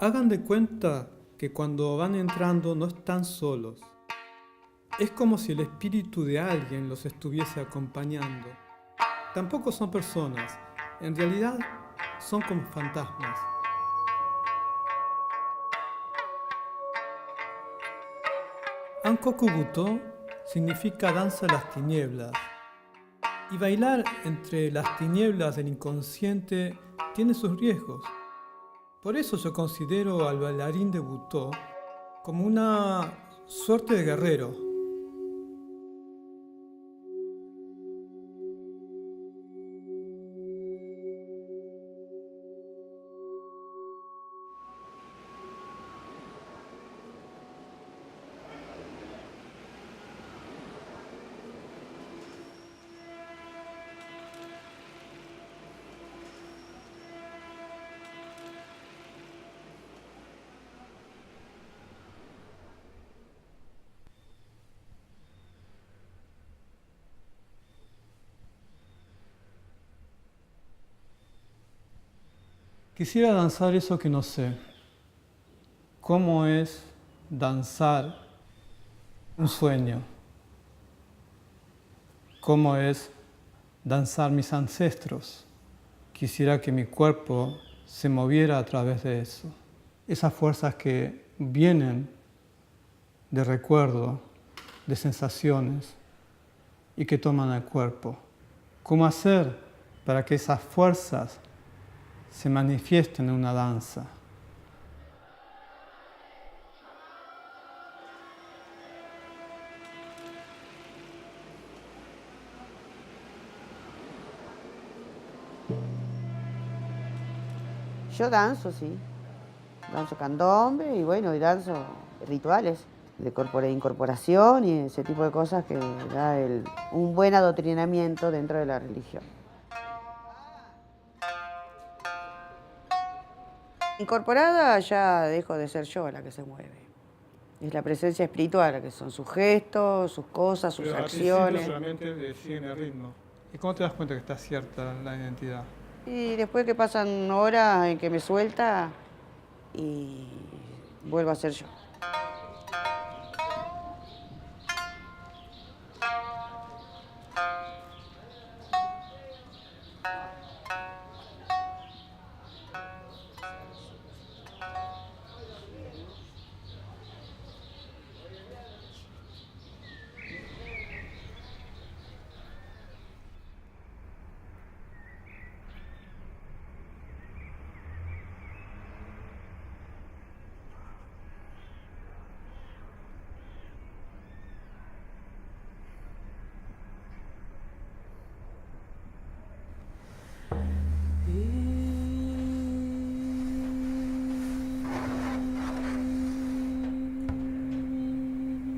Hagan de cuenta que cuando van entrando no están solos. Es como si el espíritu de alguien los estuviese acompañando. Tampoco son personas, en realidad son como fantasmas. Ankoku Buto significa danza de las tinieblas. Y bailar entre las tinieblas del inconsciente tiene sus riesgos. Por eso yo considero al bailarín de Buto como una suerte de guerrero. Quisiera danzar eso que no sé. ¿Cómo es danzar un sueño? ¿Cómo es danzar mis ancestros? Quisiera que mi cuerpo se moviera a través de eso. Esas fuerzas que vienen de recuerdo, de sensaciones y que toman el cuerpo. ¿Cómo hacer para que esas fuerzas se manifiesten en una danza? Yo danzo, sí. Danzo candombe y bueno, y danzo rituales de incorporación y ese tipo de cosas que da un buen adoctrinamiento dentro de la religión. Incorporada ya dejo de ser yo la que se mueve. Es la presencia espiritual, que son sus gestos, sus cosas, sus acciones. Solamente siguen el ritmo. ¿Y cómo te das cuenta que está cierta la identidad? Y después que pasan horas en que me suelta y vuelvo a ser yo.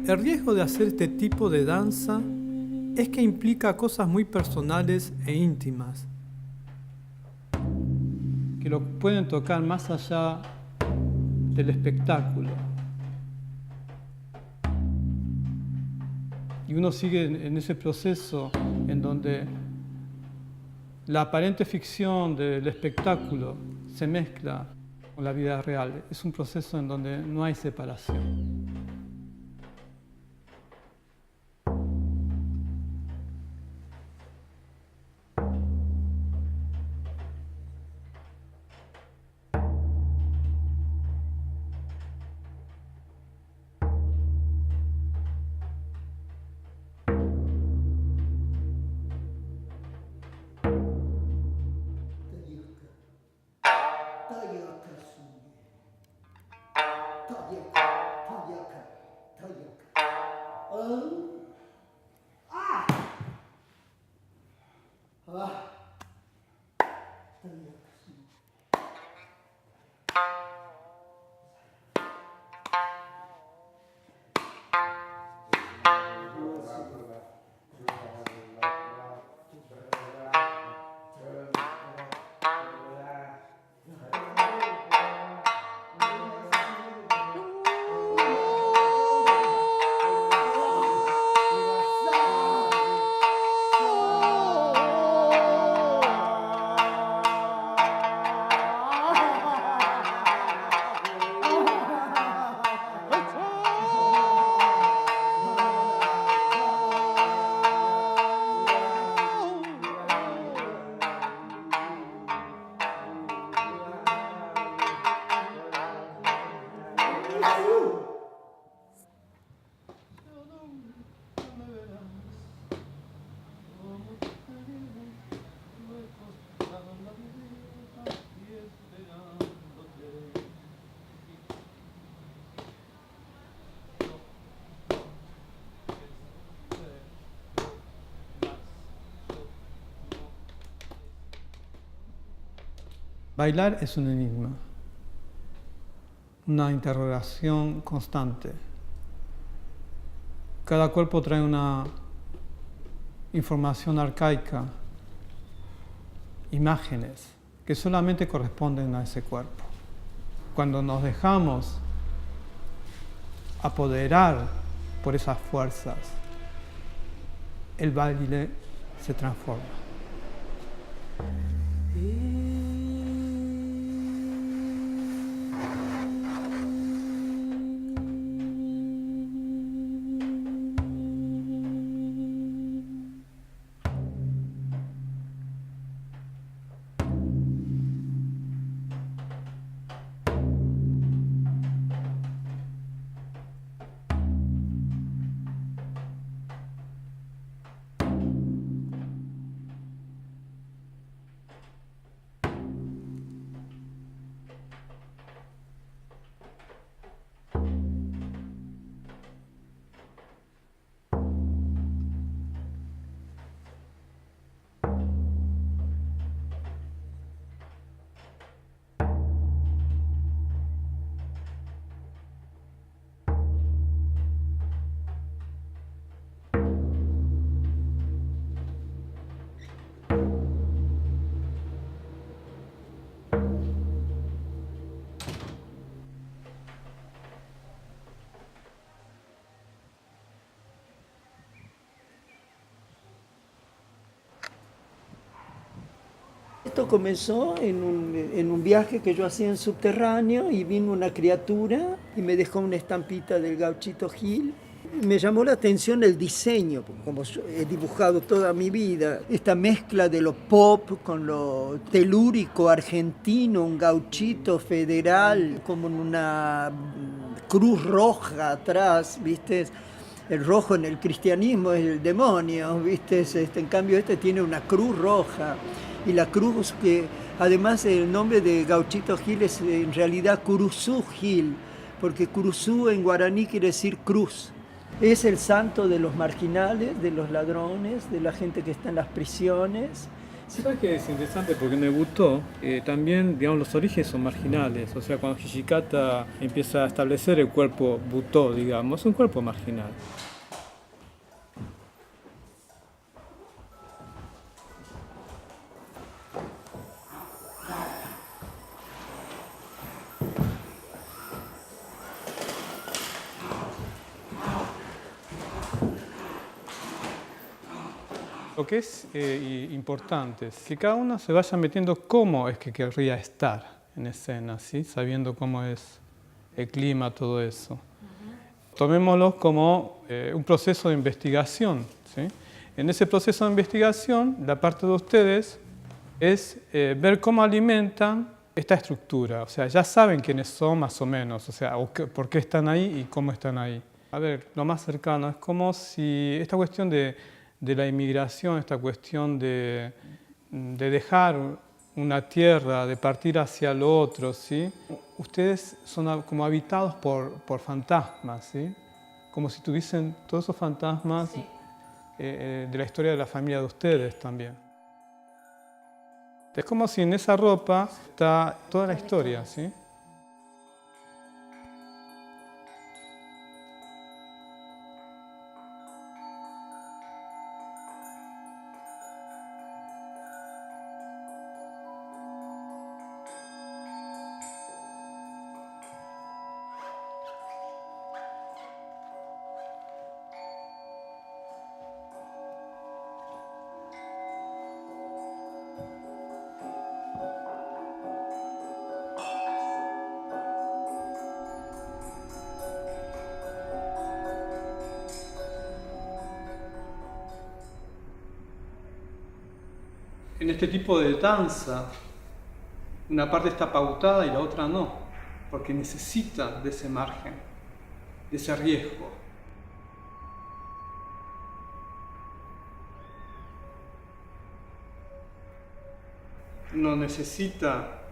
El riesgo de hacer este tipo de danza es que implica cosas muy personales e íntimas, que lo pueden tocar más allá del espectáculo. Y uno sigue en ese proceso en donde la aparente ficción del espectáculo se mezcla con la vida real. Es un proceso en donde no hay separación. Bailar es un enigma, una interrogación constante. Cada cuerpo trae una información arcaica, imágenes que solamente corresponden a ese cuerpo. Cuando nos dejamos apoderar por esas fuerzas, el baile se transforma. Esto comenzó en un viaje que yo hacía en subterráneo y vino una criatura y me dejó una estampita del Gauchito Gil. Me llamó la atención el diseño, como yo he dibujado toda mi vida, esta mezcla de lo pop con lo telúrico argentino, un gauchito federal como en una cruz roja atrás, ¿viste? El rojo en el cristianismo es el demonio, ¿viste? En cambio este tiene una cruz roja. Y la cruz, que además el nombre de Gauchito Gil es en realidad Curuzú Gil, porque Curuzú en guaraní quiere decir cruz. Es el santo de los marginales, de los ladrones, de la gente que está en las prisiones. ¿Sabes qué es interesante? Porque me gustó, también, digamos, los orígenes son marginales. O sea, cuando Hijikata empieza a establecer el cuerpo Butó, digamos, es un cuerpo marginal. Lo que es importante es que cada uno se vaya metiendo cómo es que querría estar en escena, ¿sí? Sabiendo cómo es el clima, todo eso. Tomémoslo como un proceso de investigación, ¿sí? En ese proceso de investigación, la parte de ustedes es ver cómo alimentan esta estructura. O sea, ya saben quiénes son más o menos, o sea, por qué están ahí y cómo están ahí. A ver, lo más cercano es como si esta cuestión de la inmigración, esta cuestión de dejar una tierra, de partir hacia lo otro, ¿sí? Ustedes son como habitados por fantasmas, ¿sí? Como si tuviesen todos esos fantasmas, sí, de la historia de la familia de ustedes también. Es como si en esa ropa está toda la historia, ¿sí? En este tipo de danza, una parte está pautada y la otra no, porque necesita de ese margen, de ese riesgo. No necesita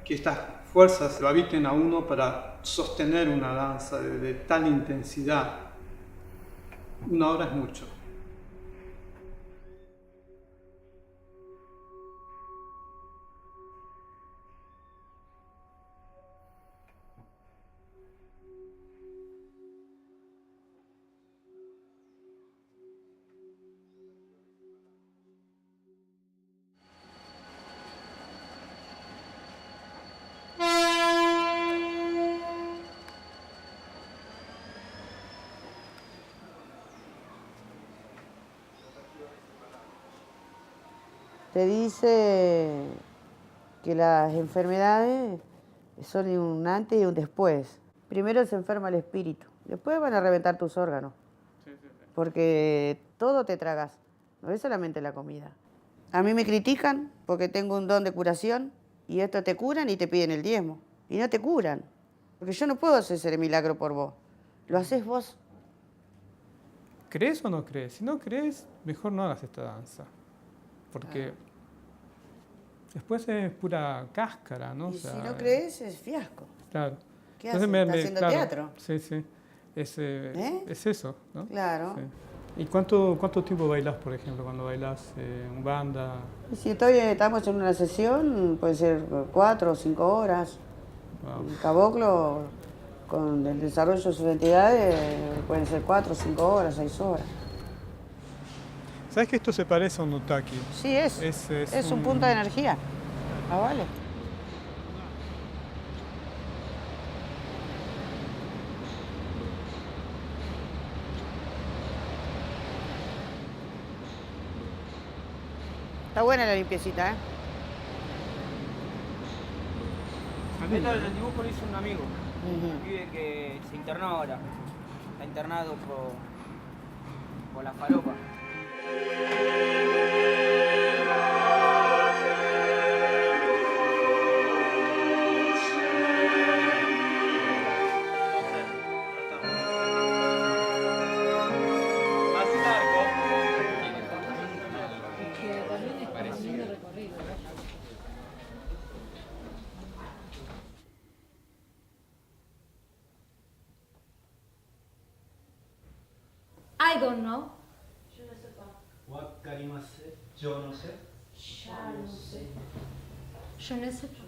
que estas fuerzas lo habiten a uno para sostener una danza de tal intensidad. Una hora es mucho. te dice que las enfermedades son un antes y un después. Primero se enferma el espíritu, después van a reventar tus órganos, porque todo te tragas, no es solamente la comida. A mí me critican porque tengo un don de curación y esto te curan y te piden el diezmo. Y no te curan, porque yo no puedo hacer ese milagro por vos, lo haces vos. ¿Crees o no crees? Si no crees, mejor no hagas esta danza, porque después es pura cáscara, ¿no? Y O sea, si no crees, es fiasco. claro. ¿Qué haces? ¿Estás haciendo claro, teatro? Sí, sí. Es eso, ¿no? Claro. Sí. ¿Y cuánto tiempo bailas, por ejemplo, cuando bailas en banda? Y si estamos en una sesión, puede ser 4 o 5 horas. Wow. El caboclo, con el desarrollo de sus entidades, pueden ser 4, 5 horas, 6 horas. ¿Sabes que esto se parece a un Nutaki? Sí, es un punto de energía. Ah, vale. Está buena la limpiecita, ¿eh? Esto el dibujo lo hizo un amigo, un pibe que se internó ahora. Está internado por la falopa. I don't know. Wakarimasu. Yo no sé. Je ne sais pas.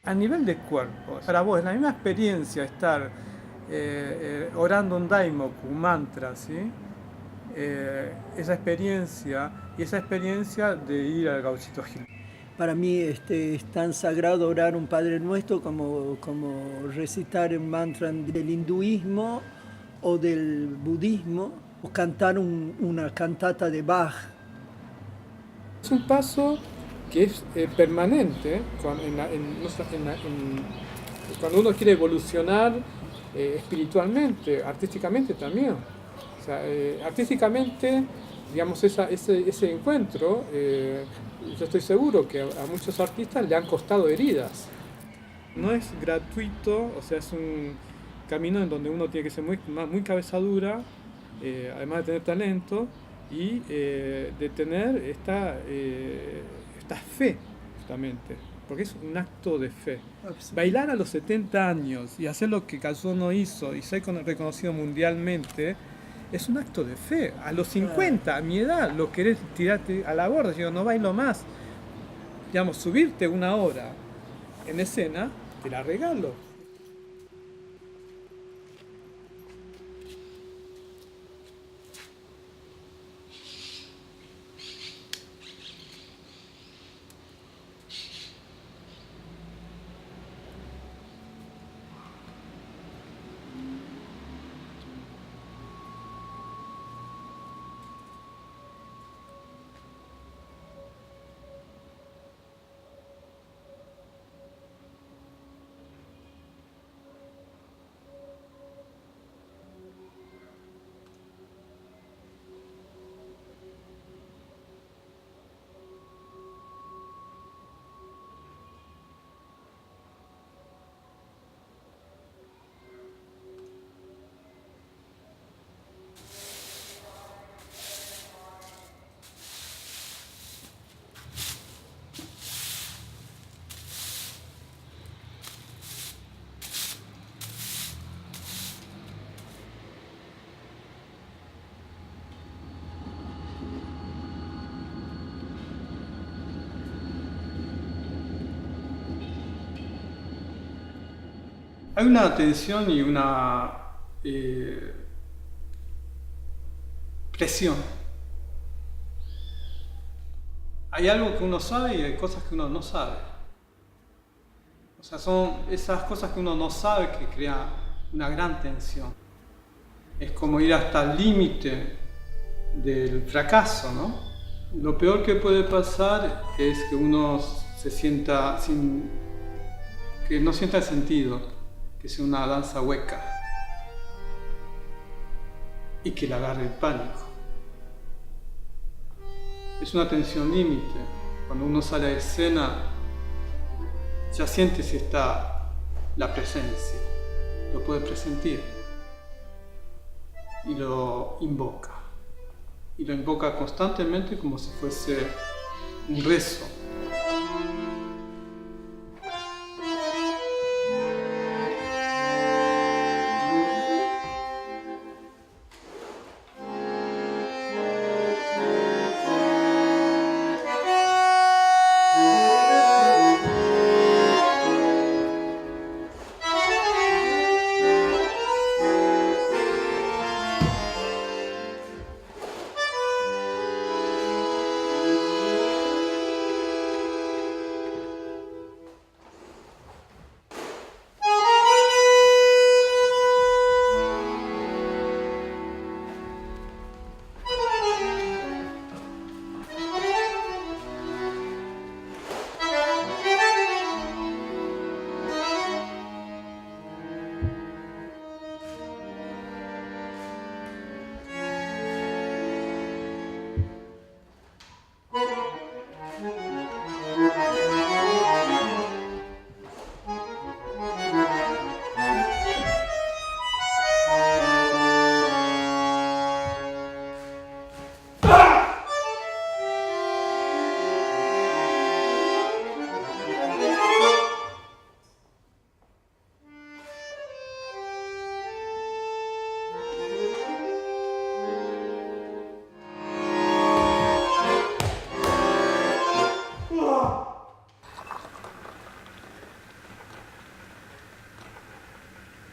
A nivel de cuerpo, para vos es la misma experiencia estar orando un daimoku, un mantra, ¿sí? Esa experiencia y esa experiencia de ir al Gauchito Gil. Para mí es tan sagrado orar un Padre Nuestro como recitar un mantra del hinduismo o del budismo o cantar una cantata de Bach. Es un paso que es permanente cuando uno quiere evolucionar espiritualmente, artísticamente también. O sea, artísticamente, digamos, ese encuentro, yo estoy seguro que a muchos artistas le han costado heridas. No es gratuito, o sea, es un camino en donde uno tiene que ser muy cabeza dura, además de tener talento y de tener esta fe, justamente, porque es un acto de fe. Bailar a los 70 años y hacer lo que Kazuo hizo y ser reconocido mundialmente es un acto de fe. A los 50, a mi edad, lo querés tirarte a la borda, yo no bailo más. Digamos, subirte una hora en escena, te la regalo. Hay una tensión y una presión. Hay algo que uno sabe y hay cosas que uno no sabe. O sea, son esas cosas que uno no sabe que crean una gran tensión. Es como ir hasta el límite del fracaso, ¿no? Lo peor que puede pasar es que uno se sienta que no sienta el sentido, que sea una danza hueca y que le agarre el pánico. Es una tensión límite. Cuando uno sale a escena, ya siente si está la presencia, lo puede presentir y lo invoca. Y lo invoca constantemente como si fuese un rezo.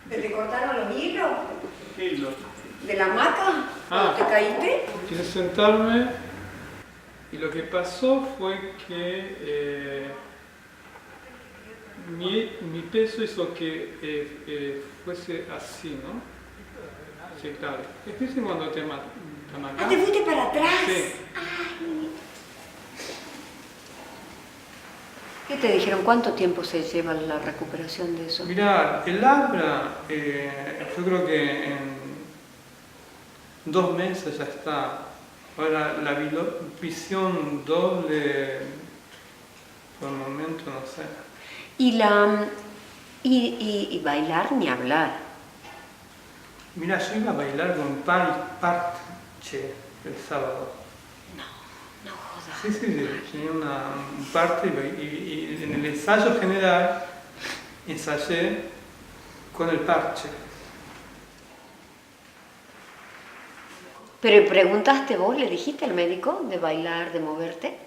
¿Te cortaron los hilos? ¿Qué hilo? ¿De la hamaca? Ah. ¿Te caíste? Quise sentarme y lo que pasó fue que mi peso hizo que fuese así, ¿no? Sí, claro. Es que cuando te Ah, ¿te fuiste para atrás? Sí. Ay. ¿Qué te dijeron? ¿Cuánto tiempo se lleva la recuperación de eso? Mira, el labra, yo creo que en 2 meses ya está. Ahora, la visión doble, por el momento no sé. Y bailar ni hablar. Mira, yo iba a bailar con parche el sábado. No jodas. Sí, tenía un parte y en el ensayo general ensayé con el parche. ¿Pero preguntaste vos, le dijiste al médico de bailar, de moverte?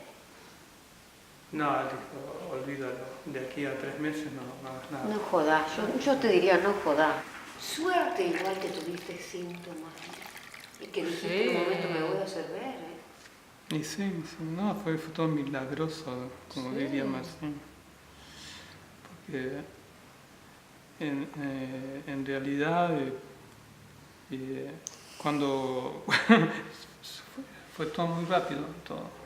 No, dijo, olvídalo, de aquí a 3 meses no hagas nada. No jodas, yo te diría no jodas. Suerte igual que tuviste síntomas y que dijiste en un momento me voy a hacer ver, ¿eh? Y sí, no, fue todo milagroso, como Sí. diría Martín. Porque en realidad, cuando fue todo muy rápido, todo.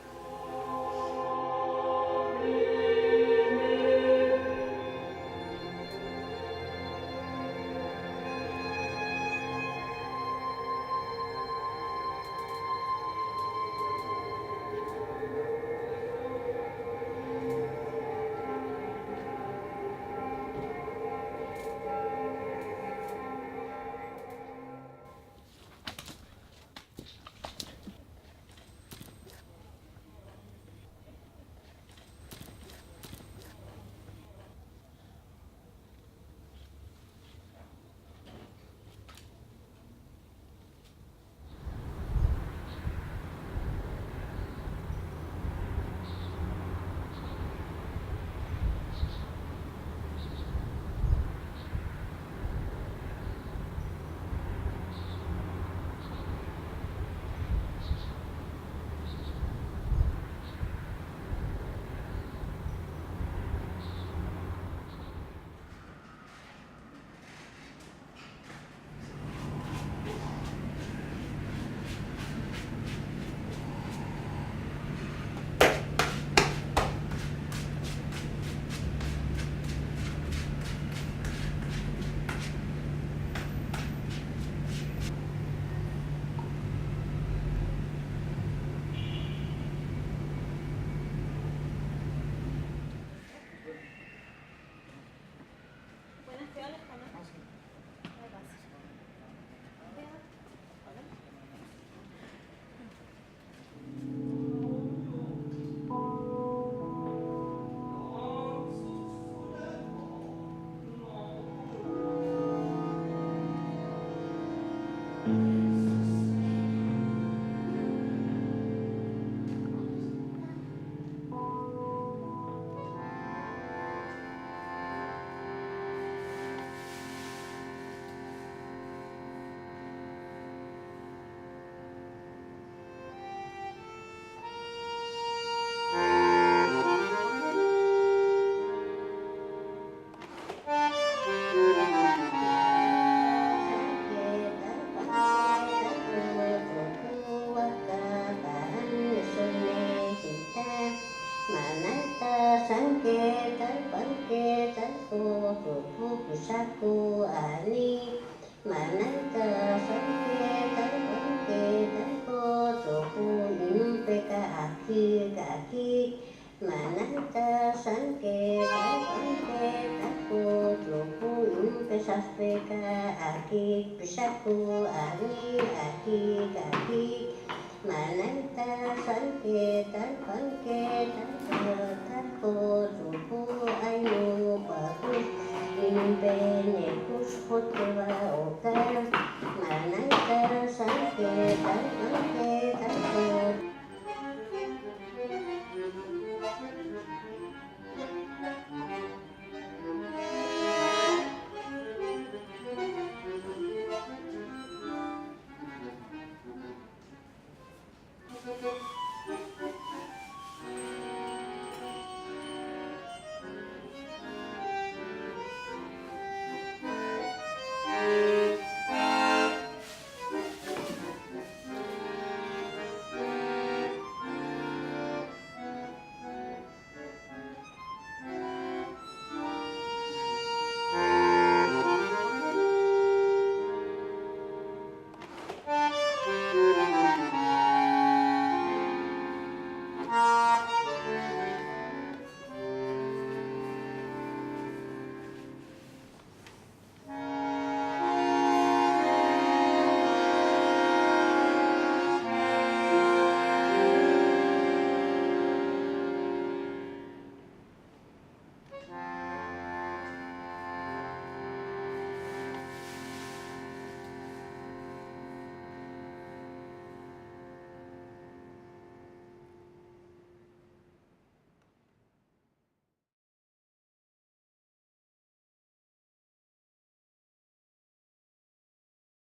Bene, cus poteva